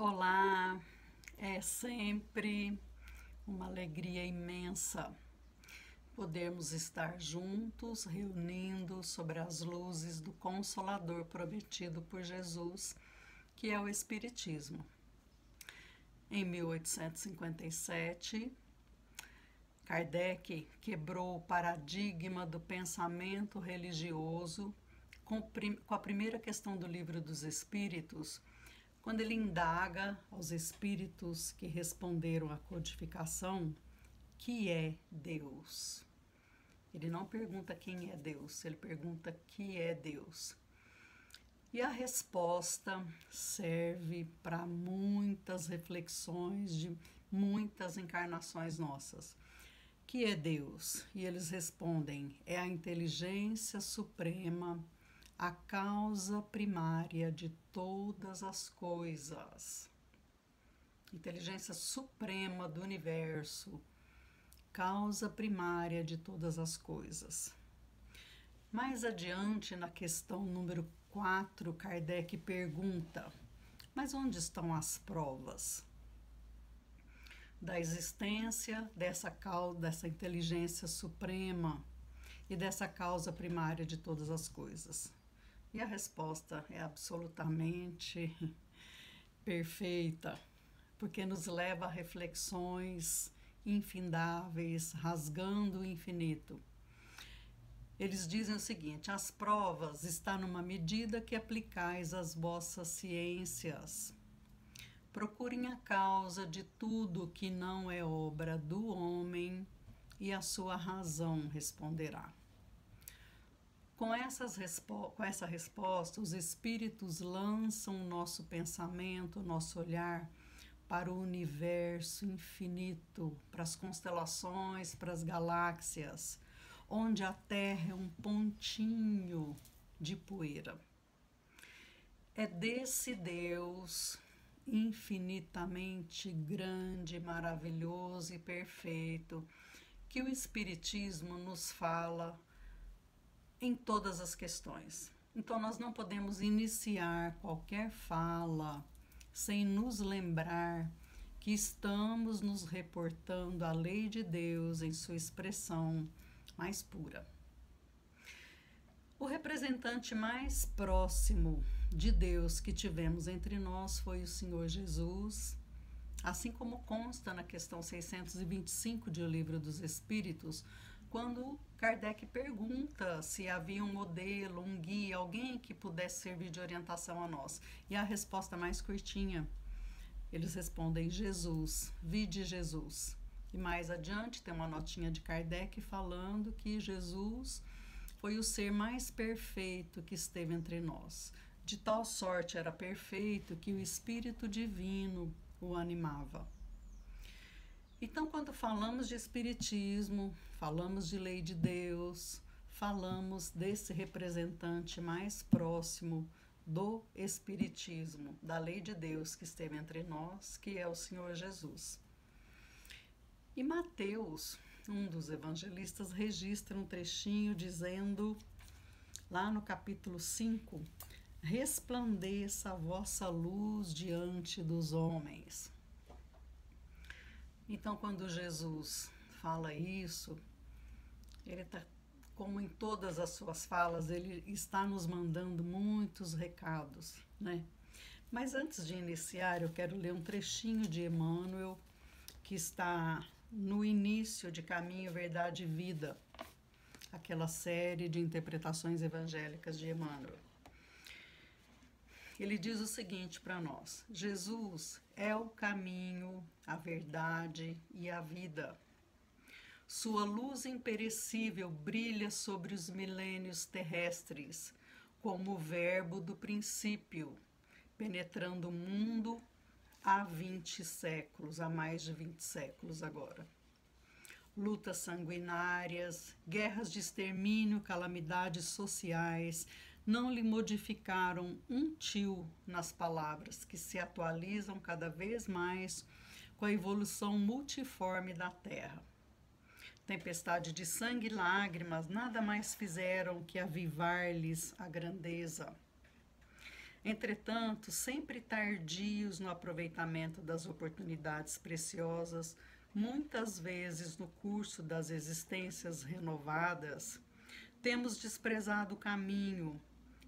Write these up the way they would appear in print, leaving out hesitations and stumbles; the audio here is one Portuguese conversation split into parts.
Olá, é sempre uma alegria imensa podermos estar juntos, reunindo sobre as luzes do Consolador prometido por Jesus, que é o Espiritismo. Em 1857, Kardec quebrou o paradigma do pensamento religioso com a primeira questão do Livro dos Espíritos, quando ele indaga aos espíritos que responderam à codificação, que é Deus? Ele não pergunta quem é Deus, ele pergunta que é Deus. E a resposta serve para muitas reflexões de muitas encarnações nossas. Que é Deus? E eles respondem: é a inteligência suprema, a causa primária de todas as coisas. Inteligência suprema do universo, causa primária de todas as coisas. Mais adiante, na questão número 4, Kardec pergunta: mas onde estão as provas da existência dessa inteligência suprema e dessa causa primária de todas as coisas? E a resposta é absolutamente perfeita, porque nos leva a reflexões infindáveis, rasgando o infinito. Eles dizem o seguinte: as provas estão numa medida que aplicais às vossas ciências. Procurem a causa de tudo que não é obra do homem, e a sua razão responderá. Com essa resposta, os espíritos lançam o nosso pensamento, o nosso olhar para o universo infinito, para as constelações, para as galáxias, onde a Terra é um pontinho de poeira. É desse Deus infinitamente grande, maravilhoso e perfeito que o Espiritismo nos fala em todas as questões. Então nós não podemos iniciar qualquer fala sem nos lembrar que estamos nos reportando à lei de Deus em sua expressão mais pura. O representante mais próximo de Deus que tivemos entre nós foi o Senhor Jesus, assim como consta na questão 625 de O Livro dos Espíritos, quando Kardec pergunta se havia um modelo, um guia, alguém que pudesse servir de orientação a nós. E a resposta mais curtinha, eles respondem: Jesus, vide Jesus. E mais adiante tem uma notinha de Kardec falando que Jesus foi o ser mais perfeito que esteve entre nós. De tal sorte era perfeito que o Espírito Divino o animava. Então, quando falamos de Espiritismo, falamos de lei de Deus, falamos desse representante mais próximo do Espiritismo, da lei de Deus que esteve entre nós, que é o Senhor Jesus. E Mateus, um dos evangelistas, registra um trechinho dizendo, lá no capítulo 5, resplandeça a vossa luz diante dos homens. Então, quando Jesus fala isso, ele está, como em todas as suas falas, ele está nos mandando muitos recados, né? Mas antes de iniciar, eu quero ler um trechinho de Emmanuel, que está no início de Caminho, Verdade e Vida, aquela série de interpretações evangélicas de Emmanuel. Ele diz o seguinte para nós: Jesus é o caminho, a verdade e a vida. Sua luz imperecível brilha sobre os milênios terrestres, como o verbo do princípio, penetrando o mundo há 20 séculos, há mais de 20 séculos agora. Lutas sanguinárias, guerras de extermínio, calamidades sociais, não lhe modificaram um tio nas palavras, que se atualizam cada vez mais com a evolução multiforme da Terra. Tempestade de sangue e lágrimas nada mais fizeram que avivar-lhes a grandeza. Entretanto, sempre tardios no aproveitamento das oportunidades preciosas, muitas vezes no curso das existências renovadas, temos desprezado o caminho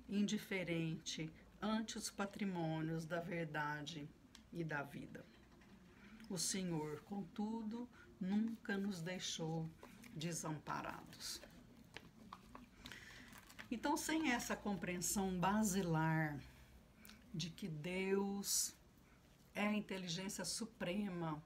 indiferente ante os patrimônios da verdade e da vida. O Senhor, contudo, nunca nos deixou desamparados. Então, sem essa compreensão basilar de que Deus é a inteligência suprema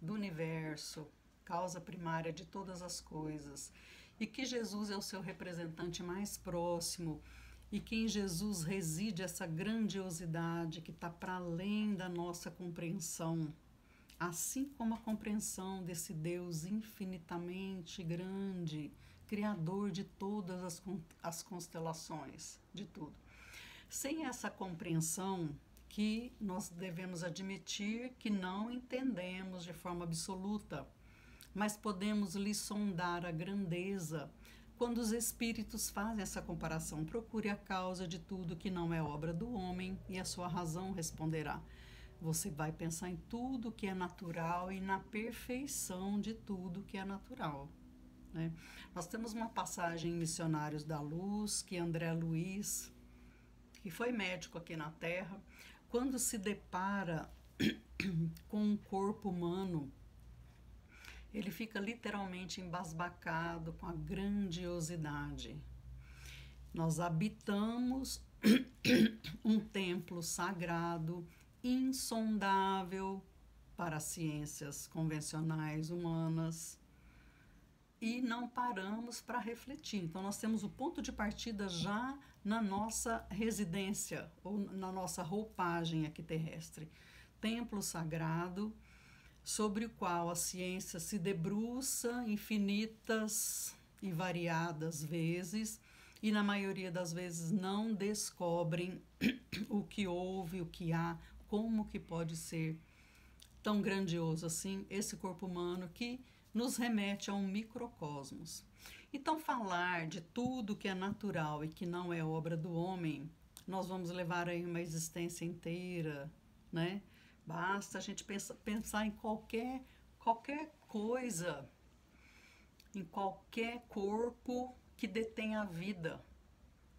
do universo, causa primária de todas as coisas, e que Jesus é o seu representante mais próximo, e que em Jesus reside essa grandiosidade que está para além da nossa compreensão, assim como a compreensão desse Deus infinitamente grande, Criador de todas as constelações, de tudo. Sem essa compreensão, que nós devemos admitir que não entendemos de forma absoluta, mas podemos lhe sondar a grandeza quando os espíritos fazem essa comparação. Procure a causa de tudo que não é obra do homem e a sua razão responderá. Você vai pensar em tudo que é natural e na perfeição de tudo que é natural, né? Nós temos uma passagem em Missionários da Luz que André Luiz, que foi médico aqui na Terra, quando se depara com um corpo humano, ele fica literalmente embasbacado com a grandiosidade. Nós habitamos um templo sagrado, insondável para as ciências convencionais humanas, e não paramos para refletir. Então, nós temos o ponto de partida já na nossa residência, ou na nossa roupagem aqui terrestre. Templo sagrado, sobre o qual a ciência se debruça infinitas e variadas vezes, e na maioria das vezes não descobrem o que houve, o que há, como que pode ser tão grandioso assim esse corpo humano que nos remete a um microcosmos. Então, falar de tudo que é natural e que não é obra do homem, nós vamos levar aí uma existência inteira, né? Basta a gente pensar em qualquer coisa, em qualquer corpo que detém a vida.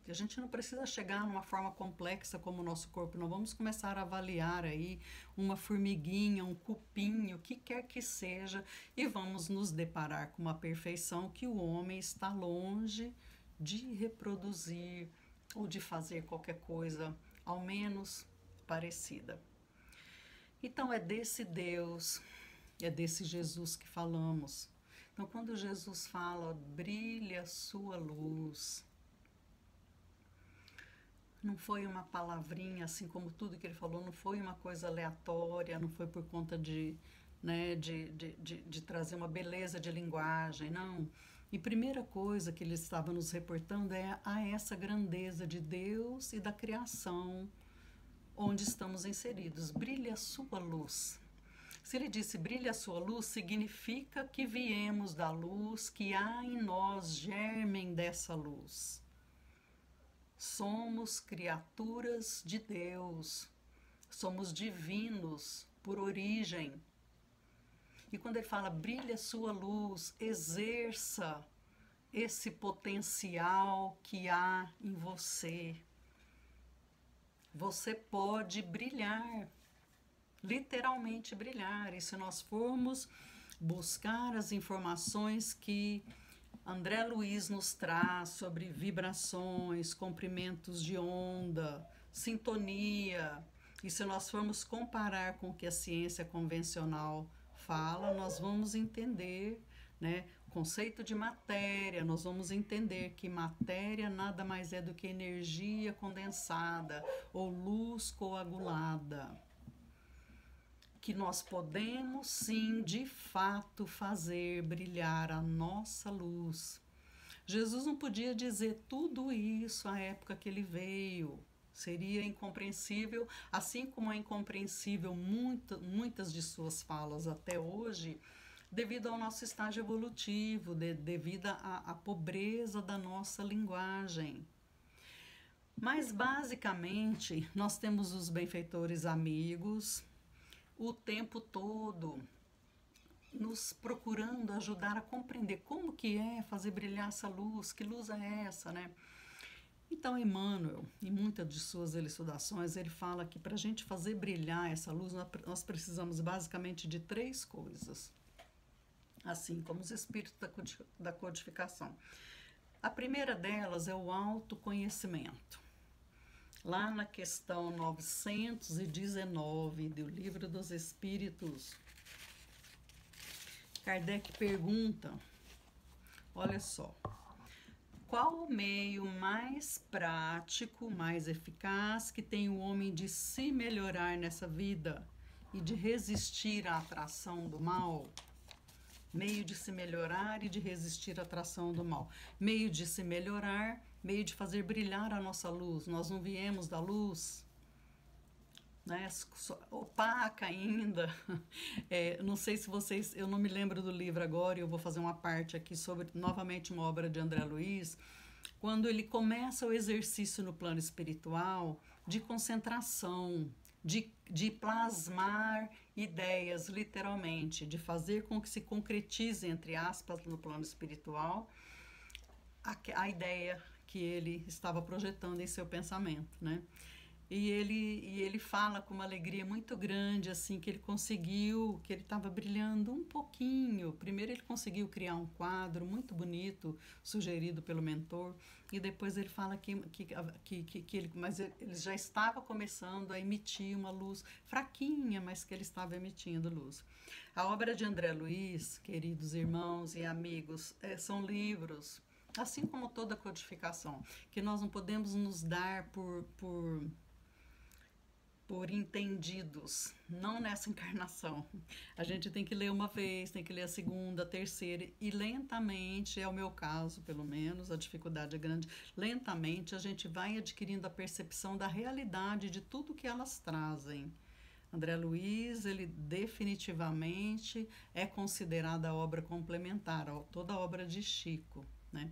A gente não precisa chegar numa forma complexa como o nosso corpo, não vamos começar a avaliar aí uma formiguinha, um cupim, o que quer que seja, e vamos nos deparar com uma perfeição que o homem está longe de reproduzir ou de fazer qualquer coisa, ao menos parecida. Então é desse Deus, é desse Jesus que falamos. Então quando Jesus fala, brilha a sua luz, não foi uma palavrinha, assim como tudo que ele falou, não foi uma coisa aleatória, não foi por conta de trazer uma beleza de linguagem, não. E primeira coisa que ele estava nos reportando é a essa grandeza de Deus e da criação onde estamos inseridos. Brilha a sua luz. Se ele disse brilha a sua luz, significa que viemos da luz, que há em nós germen dessa luz. Somos criaturas de Deus, somos divinos por origem. E quando ele fala brilha sua luz, exerça esse potencial que há em você. Você pode brilhar, literalmente brilhar. E se nós formos buscar as informações que André Luiz nos traz sobre vibrações, comprimentos de onda, sintonia, e se nós formos comparar com o que a ciência convencional fala, nós vamos entender, né, o conceito de matéria, nós vamos entender que matéria nada mais é do que energia condensada ou luz coagulada. Que nós podemos sim, de fato, fazer brilhar a nossa luz. Jesus não podia dizer tudo isso à época que ele veio. Seria incompreensível, assim como é incompreensível muitas de suas falas até hoje, devido ao nosso estágio evolutivo, devido à pobreza da nossa linguagem. Mas basicamente nós temos os benfeitores amigos o tempo todo nos procurando ajudar a compreender como que é fazer brilhar essa luz, que luz é essa, né? Então, Emmanuel, em muitas de suas elucidações, ele fala que para a gente fazer brilhar essa luz, nós precisamos basicamente de 3 coisas, assim como os espíritos da codificação. A primeira delas é o autoconhecimento. Lá na questão 919 do Livro dos Espíritos, Kardec pergunta, olha só, qual o meio mais prático, mais eficaz que tem o homem de se melhorar nessa vida e de resistir à atração do mal? Meio de se melhorar e de resistir à atração do mal. Meio de se melhorar, meio de fazer brilhar a nossa luz. Nós não viemos da luz, né, opaca ainda. Não sei se vocês, eu não me lembro do livro agora, eu vou fazer uma parte aqui sobre, novamente, uma obra de André Luiz, quando ele começa o exercício no plano espiritual de concentração, de plasmar ideias, literalmente, de fazer com que se concretize, entre aspas, no plano espiritual, a ideia que ele estava projetando em seu pensamento, né? E ele fala com uma alegria muito grande, assim, que ele conseguiu, que ele estava brilhando um pouquinho. Primeiro ele conseguiu criar um quadro muito bonito, sugerido pelo mentor, e depois ele fala mas ele já estava começando a emitir uma luz fraquinha, mas que ele estava emitindo luz. A obra de André Luiz, queridos irmãos e amigos, são livros, assim como toda codificação, que nós não podemos nos dar por entendidos, não nessa encarnação. A gente tem que ler uma vez, tem que ler a segunda, a terceira, e lentamente, é o meu caso pelo menos, a dificuldade é grande, lentamente a gente vai adquirindo a percepção da realidade de tudo que elas trazem. André Luiz, ele definitivamente é considerada a obra complementar a toda a obra de Chico, né?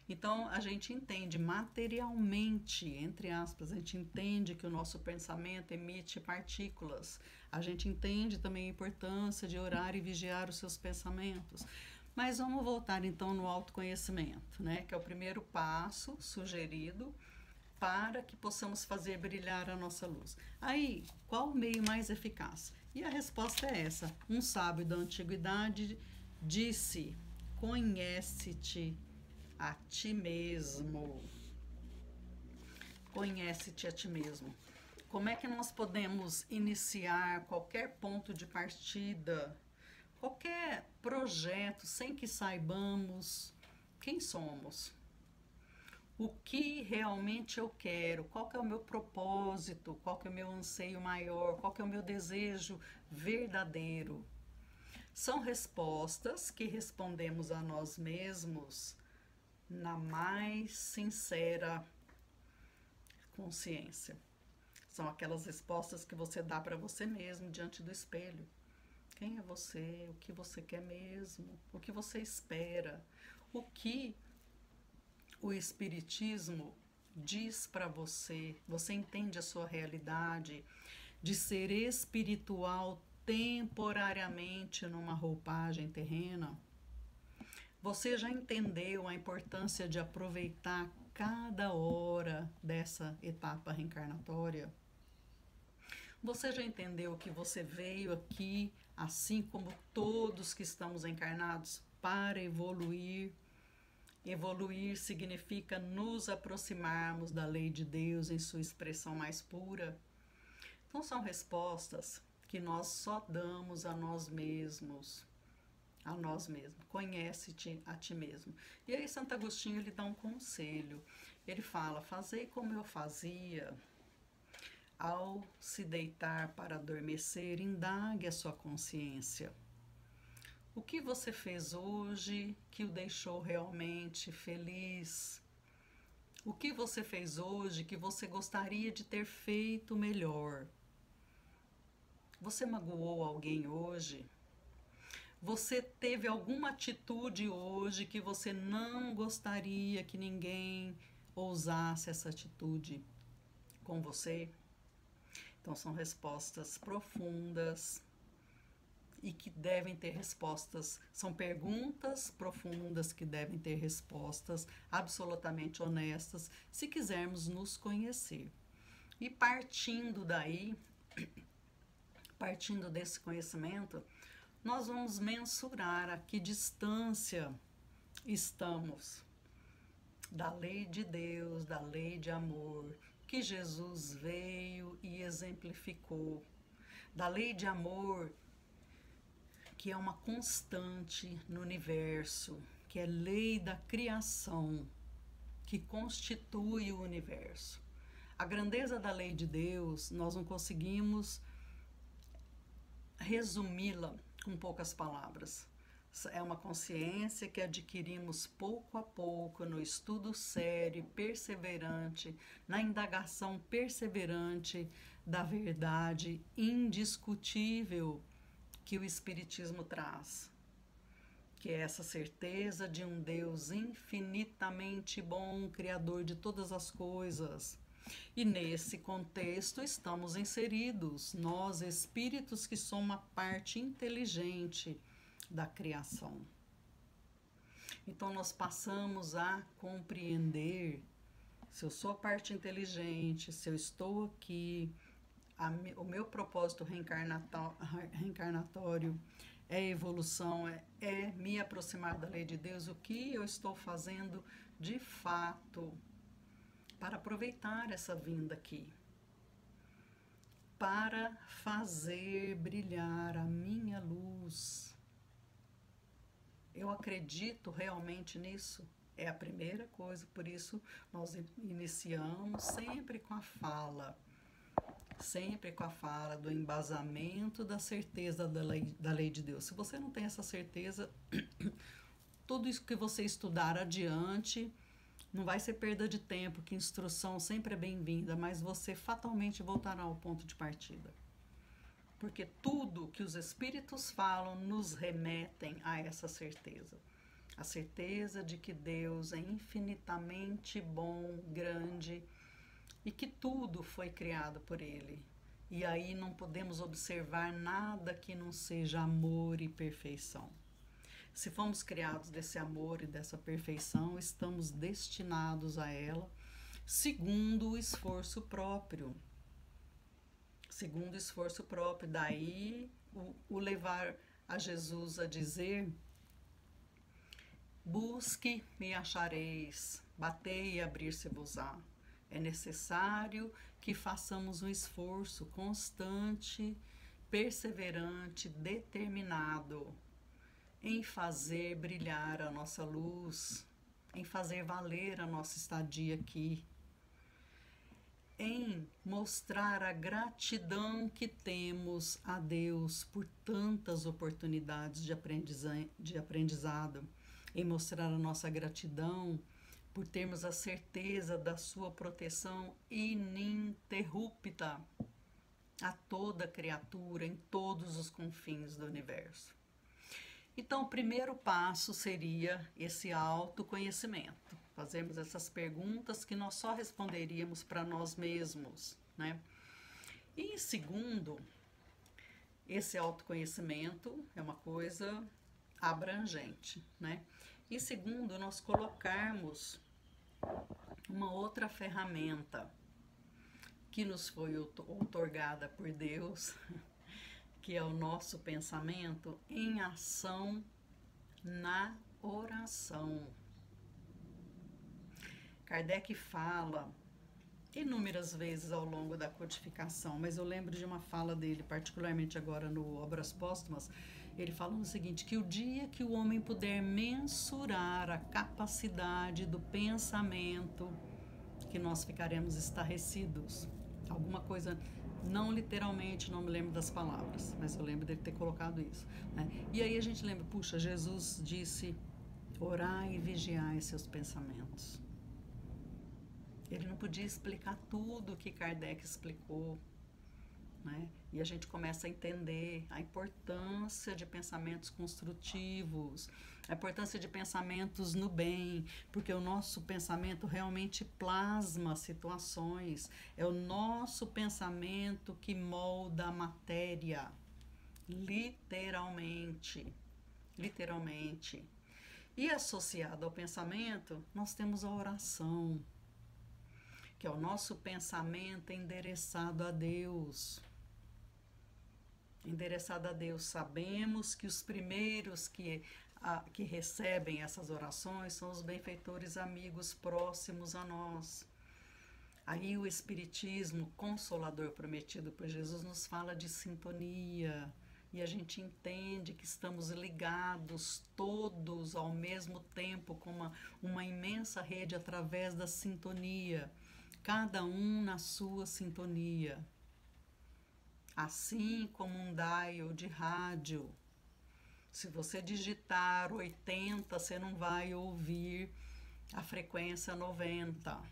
Então, a gente entende materialmente, entre aspas, a gente entende que o nosso pensamento emite partículas. A gente entende também a importância de orar e vigiar os seus pensamentos. Mas vamos voltar então no autoconhecimento, né? Que é o primeiro passo sugerido para que possamos fazer brilhar a nossa luz. Aí, qual o meio mais eficaz? E a resposta é essa. Um sábio da antiguidade disse: conhece-te a ti mesmo. Conhece-te a ti mesmo. Como é que nós podemos iniciar qualquer ponto de partida, qualquer projeto, sem que saibamos quem somos? O que realmente eu quero? Qual que é o meu propósito? Qual que é o meu anseio maior? Qual que é o meu desejo verdadeiro? São respostas que respondemos a nós mesmos na mais sincera consciência. São aquelas respostas que você dá para você mesmo diante do espelho. Quem é você? O que você quer mesmo? O que você espera? O que o Espiritismo diz para você? Você entende a sua realidade de ser espiritual temporariamente numa roupagem terrena? Você já entendeu a importância de aproveitar cada hora dessa etapa reencarnatória? Você já entendeu que você veio aqui, assim como todos que estamos encarnados, para evoluir? Evoluir significa nos aproximarmos da lei de Deus em sua expressão mais pura. Então são respostas que nós só damos a nós mesmos. A nós mesmos. Conhece-te a ti mesmo. E aí Santo Agostinho ele dá um conselho. Ele fala: fazei como eu fazia. Ao se deitar para adormecer, indague a sua consciência. O que você fez hoje que o deixou realmente feliz? O que você fez hoje que você gostaria de ter feito melhor? Você magoou alguém hoje? Você teve alguma atitude hoje que você não gostaria que ninguém ousasse essa atitude com você? Então, são respostas profundas e que devem ter respostas, são perguntas profundas que devem ter respostas absolutamente honestas, se quisermos nos conhecer. E partindo daí, partindo desse conhecimento, nós vamos mensurar a que distância estamos da lei de Deus, da lei de amor, que Jesus veio e exemplificou, da lei de amor, que é uma constante no universo, que é lei da criação, que constitui o universo. A grandeza da lei de Deus, nós não conseguimos resumi-la com poucas palavras. É uma consciência que adquirimos pouco a pouco no estudo sério, perseverante, na indagação perseverante da verdade indiscutível que o Espiritismo traz, que é essa certeza de um Deus infinitamente bom, criador de todas as coisas. E nesse contexto estamos inseridos, nós espíritos que somos uma parte inteligente da criação. Então nós passamos a compreender, se eu sou a parte inteligente, se eu estou aqui, o meu propósito reencarnatório é evolução, é me aproximar da lei de Deus, o que eu estou fazendo de fato para aproveitar essa vinda aqui, para fazer brilhar a minha luz. Eu acredito realmente nisso? É a primeira coisa, por isso nós iniciamos sempre com a fala do embasamento da certeza da lei de Deus. Se você não tem essa certeza, tudo isso que você estudar adiante não vai ser perda de tempo, que instrução sempre é bem-vinda, mas você fatalmente voltará ao ponto de partida. Porque tudo que os espíritos falam nos remetem a essa certeza. A certeza de que Deus é infinitamente bom, grande, e que tudo foi criado por Ele. E aí não podemos observar nada que não seja amor e perfeição. Se fomos criados desse amor e dessa perfeição, estamos destinados a ela, segundo o esforço próprio. Segundo o esforço próprio. Daí o levar a Jesus a dizer: busque e achareis, batei e abrir-se-vos-á. É necessário que façamos um esforço constante, perseverante, determinado em fazer brilhar a nossa luz, em fazer valer a nossa estadia aqui, em mostrar a gratidão que temos a Deus por tantas oportunidades de aprendizado, em mostrar a nossa gratidão por termos a certeza da sua proteção ininterrupta a toda criatura em todos os confins do universo. Então, o primeiro passo seria esse autoconhecimento. Fazermos essas perguntas que nós só responderíamos para nós mesmos, né? E em segundo, esse autoconhecimento é uma coisa abrangente, né? E segundo, nós colocarmos uma outra ferramenta que nos foi outorgada por Deus, que é o nosso pensamento, em ação na oração. Kardec fala inúmeras vezes ao longo da codificação, mas eu lembro de uma fala dele, particularmente agora no Obras Póstumas, ele fala o seguinte, que o dia que o homem puder mensurar a capacidade do pensamento, que nós ficaremos estarrecidos. Alguma coisa, não literalmente, não me lembro das palavras, mas eu lembro dele ter colocado isso, né? E aí a gente lembra, puxa, Jesus disse, orai e vigiai seus pensamentos. Ele não podia explicar tudo que Kardec explicou, né? E a gente começa a entender a importância de pensamentos construtivos, a importância de pensamentos no bem, porque o nosso pensamento realmente plasma situações, é o nosso pensamento que molda a matéria, literalmente, literalmente. E associado ao pensamento, nós temos a oração, que é o nosso pensamento endereçado a Deus. Endereçado a Deus. Sabemos que os primeiros que recebem essas orações são os benfeitores amigos próximos a nós. Aí o Espiritismo Consolador prometido por Jesus nos fala de sintonia, e a gente entende que estamos ligados todos ao mesmo tempo com uma imensa rede através da sintonia, cada um na sua sintonia. Assim como um dial de rádio. Se você digitar 80, você não vai ouvir a frequência 90.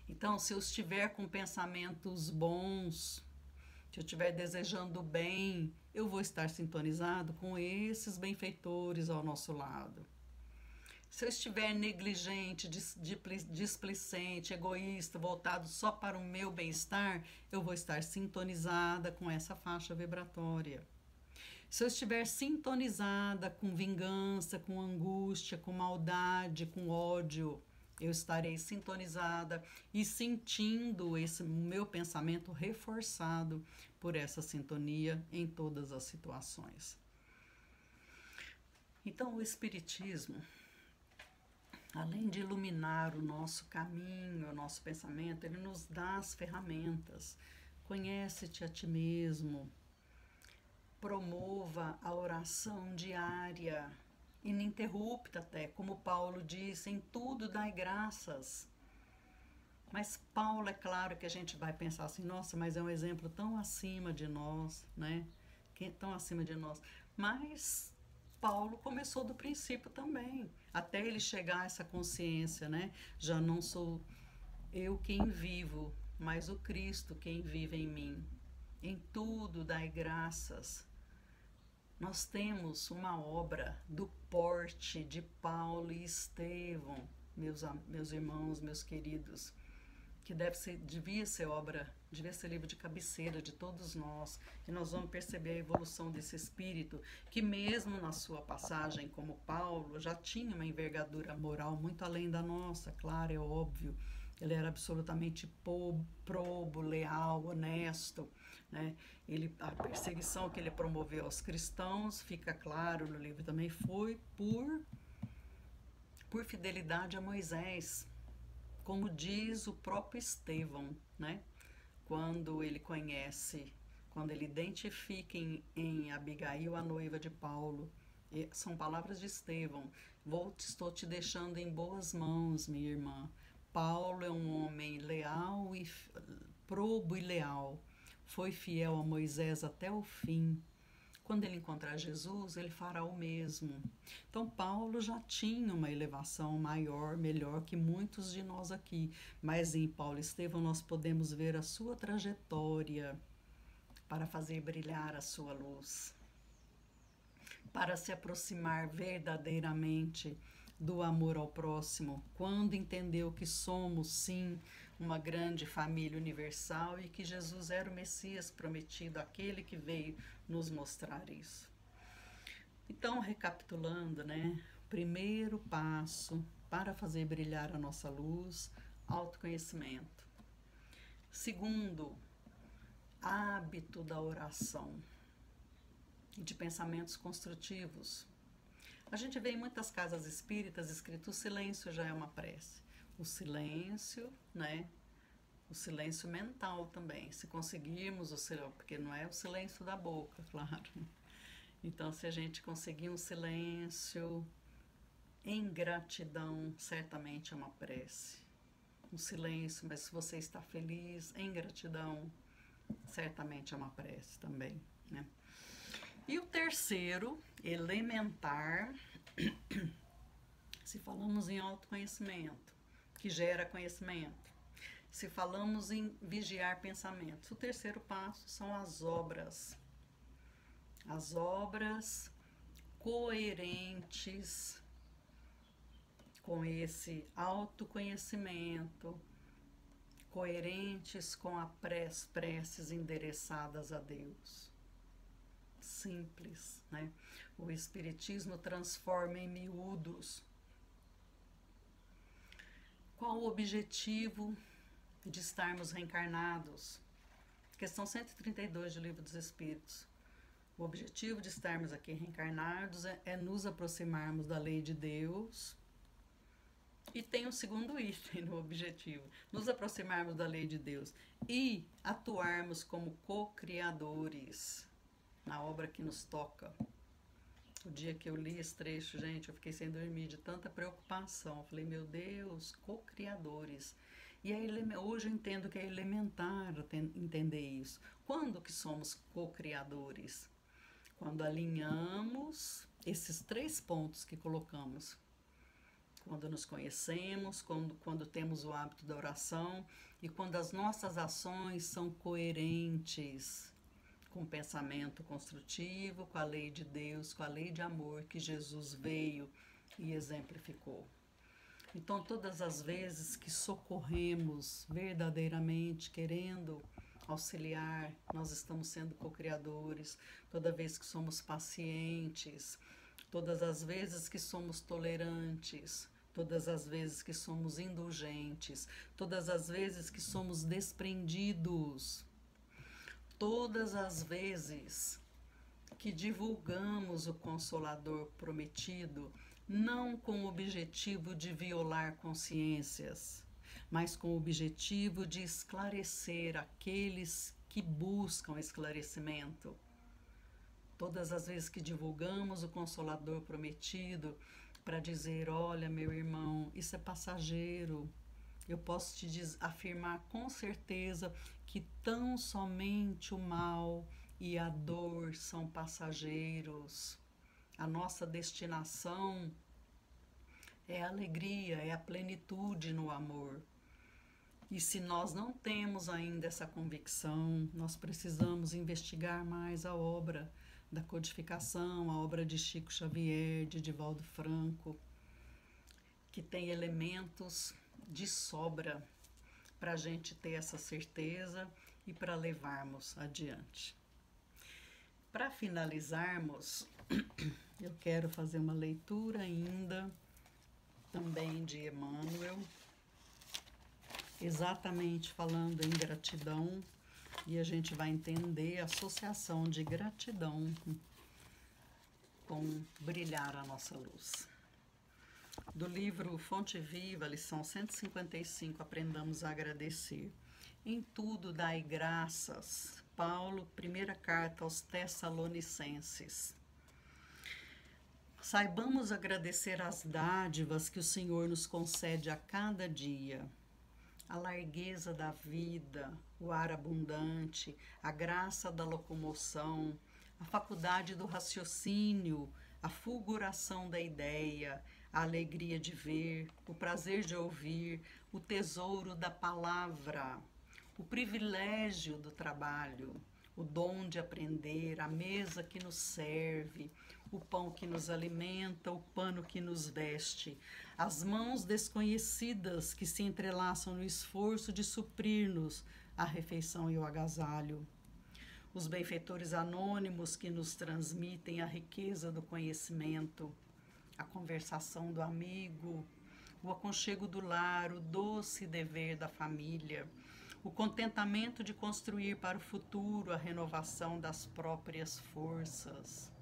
Então, se eu estiver com pensamentos bons, se eu estiver desejando bem, eu vou estar sintonizado com esses benfeitores ao nosso lado. Se eu estiver negligente, displicente, egoísta, voltado só para o meu bem-estar, eu vou estar sintonizada com essa faixa vibratória. Se eu estiver sintonizada com vingança, com angústia, com maldade, com ódio, eu estarei sintonizada e sentindo esse meu pensamento reforçado por essa sintonia em todas as situações. Então, o Espiritismo, além de iluminar o nosso caminho, o nosso pensamento, ele nos dá as ferramentas. Conhece-te a ti mesmo, promova a oração diária, ininterrupta até, como Paulo disse, em tudo dai graças. Mas Paulo, é claro que a gente vai pensar assim, nossa, mas é um exemplo tão acima de nós, né? Tão acima de nós. Mas Paulo começou do princípio também, até ele chegar a essa consciência, né? Já não sou eu quem vivo, mas o Cristo quem vive em mim. Em tudo dai graças. Nós temos uma obra do porte de Paulo e Estevão, meus irmãos, meus queridos, que devia ser livro de cabeceira de todos nós, e nós vamos perceber a evolução desse espírito, que mesmo na sua passagem como Paulo, já tinha uma envergadura moral muito além da nossa, claro, é óbvio. Ele era absolutamente probo, leal, honesto, né? A perseguição que ele promoveu aos cristãos, fica claro no livro também, foi por fidelidade a Moisés, como diz o próprio Estevão, né? Quando ele identifica em Abigail a noiva de Paulo, são palavras de Estevão: estou te deixando em boas mãos, minha irmã. Paulo é um homem leal e probo e leal, foi fiel a Moisés até o fim. Quando ele encontrar Jesus, ele fará o mesmo. Então, Paulo já tinha uma elevação maior, melhor que muitos de nós aqui. Mas em Paulo e Estevão nós podemos ver a sua trajetória para fazer brilhar a sua luz, para se aproximar verdadeiramente do amor ao próximo, quando entendeu que somos, sim, uma grande família universal e que Jesus era o Messias prometido, aquele que veio nos mostrar isso. Então, recapitulando, né? Primeiro passo para fazer brilhar a nossa luz, autoconhecimento. Segundo, hábito da oração e de pensamentos construtivos. A gente vê em muitas casas espíritas escrito: o silêncio já é uma prece. O silêncio, né? O silêncio mental também. Se conseguirmos o silêncio, porque não é o silêncio da boca, claro. Então, se a gente conseguir um silêncio em gratidão, certamente é uma prece. Um silêncio, mas se você está feliz, em gratidão, certamente é uma prece também, né? E o terceiro, elementar, se falamos em autoconhecimento, que gera conhecimento, se falamos em vigiar pensamentos. O terceiro passo são as obras. As obras coerentes com esse autoconhecimento, coerentes com as preces endereçadas a Deus. Simples, né? O Espiritismo transforma em miúdos. Qual o objetivo de estarmos reencarnados? Questão 132 do Livro dos Espíritos. O objetivo de estarmos aqui reencarnados é nos aproximarmos da lei de Deus. E tem um segundo item no objetivo: nos aproximarmos da lei de Deus e atuarmos como co-criadores na obra que nos toca. O dia que eu li esse trecho, gente, eu fiquei sem dormir de tanta preocupação. Eu falei, meu Deus, co-criadores. E hoje eu entendo que é elementar entender isso. Quando que somos co-criadores? Quando alinhamos esses 3 pontos que colocamos. Quando nos conhecemos, quando temos o hábito da oração e quando as nossas ações são coerentes com o pensamento construtivo, com a lei de Deus, com a lei de amor que Jesus veio e exemplificou. Então, todas as vezes que socorremos verdadeiramente, querendo auxiliar, nós estamos sendo co-criadores. Toda vez que somos pacientes, todas as vezes que somos tolerantes, todas as vezes que somos indulgentes, todas as vezes que somos desprendidos, todas as vezes que divulgamos o Consolador prometido, não com o objetivo de violar consciências, mas com o objetivo de esclarecer aqueles que buscam esclarecimento. Todas as vezes que divulgamos o Consolador prometido para dizer, olha, meu irmão, isso é passageiro. Eu posso te afirmar com certeza que tão somente o mal e a dor são passageiros. A nossa destinação é a alegria, é a plenitude no amor. E se nós não temos ainda essa convicção, nós precisamos investigar mais a obra da codificação, a obra de Chico Xavier, de Divaldo Franco, que tem elementos de sobra para a gente ter essa certeza e para levarmos adiante. Para finalizarmos, eu quero fazer uma leitura ainda, também de Emmanuel, exatamente falando em gratidão, e a gente vai entender a associação de gratidão com brilhar a nossa luz. Do livro Fonte Viva, lição 155, Aprendamos a Agradecer. Em tudo dai graças. Paulo, primeira carta aos Tessalonicenses. Saibamos agradecer as dádivas que o Senhor nos concede a cada dia. A largueza da vida, o ar abundante, a graça da locomoção, a faculdade do raciocínio, a fulguração da ideia, a alegria de ver, o prazer de ouvir, o tesouro da palavra, o privilégio do trabalho, o dom de aprender, a mesa que nos serve, o pão que nos alimenta, o pano que nos veste, as mãos desconhecidas que se entrelaçam no esforço de suprir-nos a refeição e o agasalho, os benfeitores anônimos que nos transmitem a riqueza do conhecimento, a conversação do amigo, o aconchego do lar, o doce dever da família, o contentamento de construir para o futuro a renovação das próprias forças.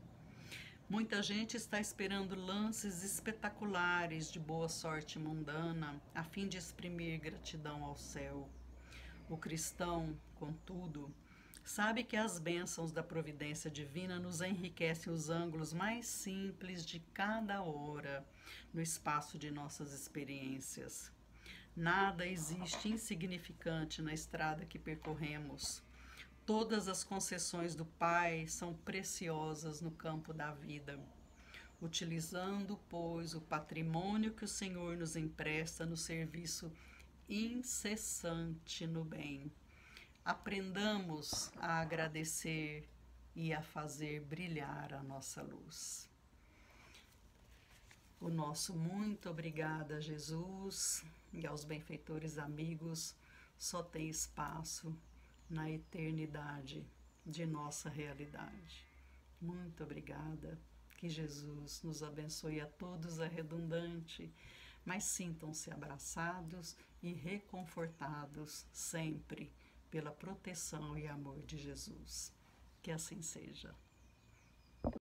Muita gente está esperando lances espetaculares de boa sorte mundana, a fim de exprimir gratidão ao céu. O cristão, contudo, sabe que as bênçãos da providência divina nos enriquecem os ângulos mais simples de cada hora no espaço de nossas experiências. Nada existe insignificante na estrada que percorremos. Todas as concessões do Pai são preciosas no campo da vida. Utilizando, pois, o patrimônio que o Senhor nos empresta no serviço incessante no bem. Aprendamos a agradecer e a fazer brilhar a nossa luz. O nosso muito obrigada, Jesus, e aos benfeitores amigos, só tem espaço na eternidade de nossa realidade. Muito obrigada, que Jesus nos abençoe a todos arredundante, mas sintam-se abraçados e reconfortados sempre pela proteção e amor de Jesus. Que assim seja.